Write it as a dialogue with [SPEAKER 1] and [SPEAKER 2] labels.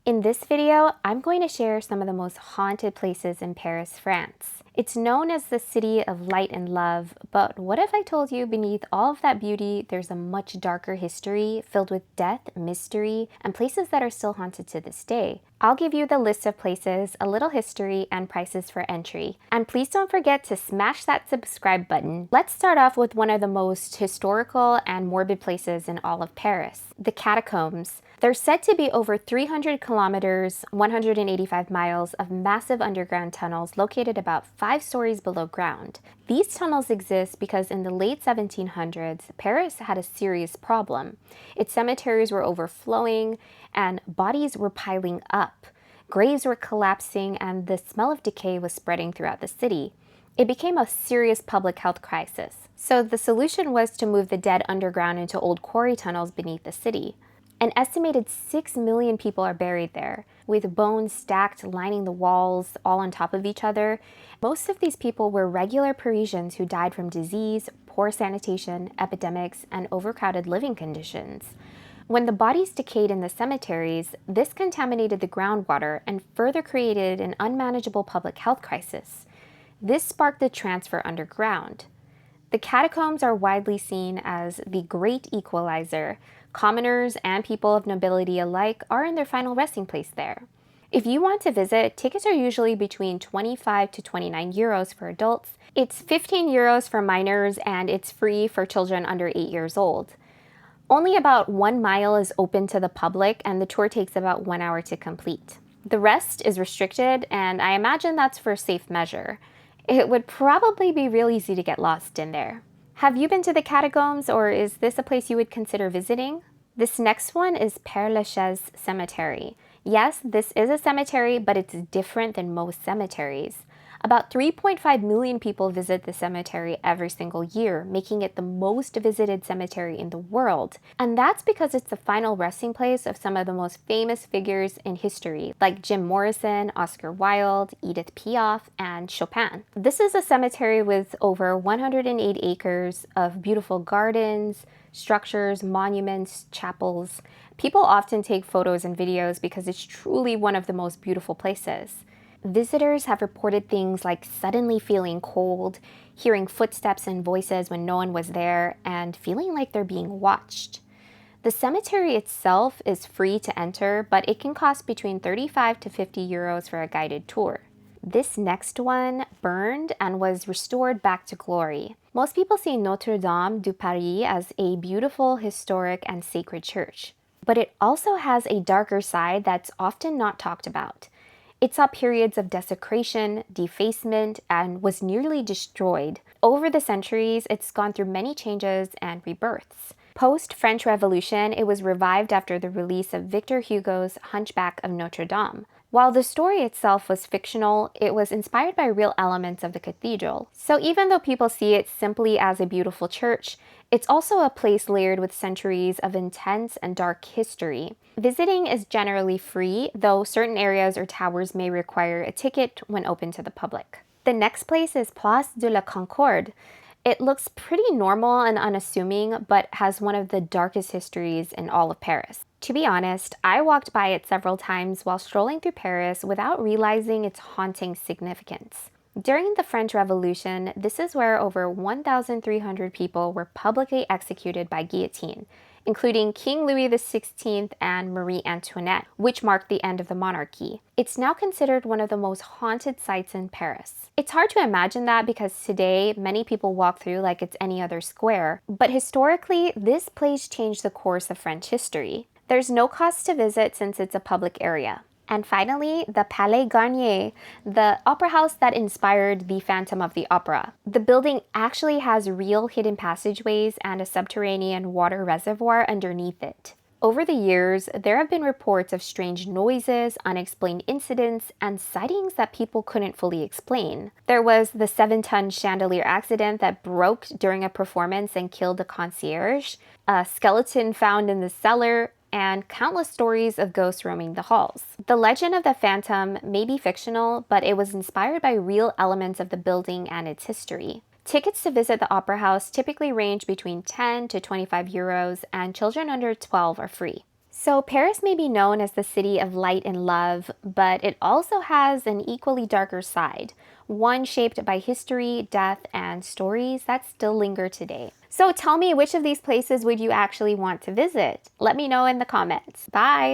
[SPEAKER 1] In this video, I'm going to share some of the most haunted places in Paris, France. It's known as the city of light and love, but what if I told you beneath all of that beauty, there's a much darker history filled with death, mystery, and places that are still haunted to this day? I'll give you the list of places, a little history, and prices for entry. And please don't forget to smash that subscribe button. Let's start off with one of the most historical and morbid places in all of Paris, the catacombs. They're said to be over 300 kilometers, 185 miles of massive underground tunnels located about 5 stories below ground. These tunnels exist because in the late 1700s, Paris had a serious problem. Its cemeteries were overflowing and bodies were piling up. Graves were collapsing and the smell of decay was spreading throughout the city. It became a serious public health crisis. So the solution was to move the dead underground into old quarry tunnels beneath the city. An estimated 6 million people are buried there, with bones stacked lining the walls all on top of each other. Most of these people were regular Parisians who died from disease, poor sanitation, epidemics, and overcrowded living conditions. When the bodies decayed in the cemeteries, this contaminated the groundwater and further created an unmanageable public health crisis. This sparked the transfer underground. The catacombs are widely seen as the great equalizer. Commoners and people of nobility alike are in their final resting place there. If you want to visit, tickets are usually between 25 to 29 euros for adults. It's 15 euros for minors and it's free for children under 8 years old. Only about 1 mile is open to the public and the tour takes about 1 hour to complete. The rest is restricted and I imagine that's for safe measure. It would probably be real easy to get lost in there. Have you been to the catacombs or is this a place you would consider visiting? This next one is Père Lachaise Cemetery. Yes, this is a cemetery, but it's different than most cemeteries. About 3.5 million people visit the cemetery every single year, making it the most visited cemetery in the world. And that's because it's the final resting place of some of the most famous figures in history, like Jim Morrison, Oscar Wilde, Edith Piaf, and Chopin. This is a cemetery with over 108 acres of beautiful gardens, structures, monuments, chapels. People often take photos and videos because it's truly one of the most beautiful places. Visitors have reported things like suddenly feeling cold, hearing footsteps and voices when no one was there, and feeling like they're being watched. The cemetery itself is free to enter, but it can cost between 35 to 50 euros for a guided tour. This next one burned and was restored back to glory. Most people see Notre Dame de Paris as a beautiful, historic, and sacred church. But it also has a darker side that's often not talked about. It saw periods of desecration, defacement, and was nearly destroyed. Over the centuries, it's gone through many changes and rebirths. Post-French Revolution, it was revived after the release of Victor Hugo's Hunchback of Notre Dame. While the story itself was fictional, it was inspired by real elements of the cathedral. So even though people see it simply as a beautiful church, it's also a place layered with centuries of intense and dark history. Visiting is generally free, though certain areas or towers may require a ticket when open to the public. The next place is Place de la Concorde. It looks pretty normal and unassuming, but has one of the darkest histories in all of Paris. To be honest, I walked by it several times while strolling through Paris without realizing its haunting significance. During the French Revolution, this is where over 1,300 people were publicly executed by guillotine, including King Louis XVI and Marie Antoinette, which marked the end of the monarchy. It's now considered one of the most haunted sites in Paris. It's hard to imagine that because today, many people walk through like it's any other square, but historically, this place changed the course of French history. There's no cost to visit since it's a public area. And finally, the Palais Garnier, the opera house that inspired the Phantom of the Opera. The building actually has real hidden passageways and a subterranean water reservoir underneath it. Over the years, there have been reports of strange noises, unexplained incidents, and sightings that people couldn't fully explain. There was the 7-ton chandelier accident that broke during a performance and killed a concierge, a skeleton found in the cellar, and countless stories of ghosts roaming the halls. The legend of the Phantom may be fictional, but it was inspired by real elements of the building and its history. Tickets to visit the Opera House typically range between 10 to 25 euros, and children under 12 are free. So, Paris may be known as the city of light and love, but it also has an equally darker side, one shaped by history, death, and stories that still linger today. So, tell me, which of these places would you actually want to visit? Let me know in the comments. Bye!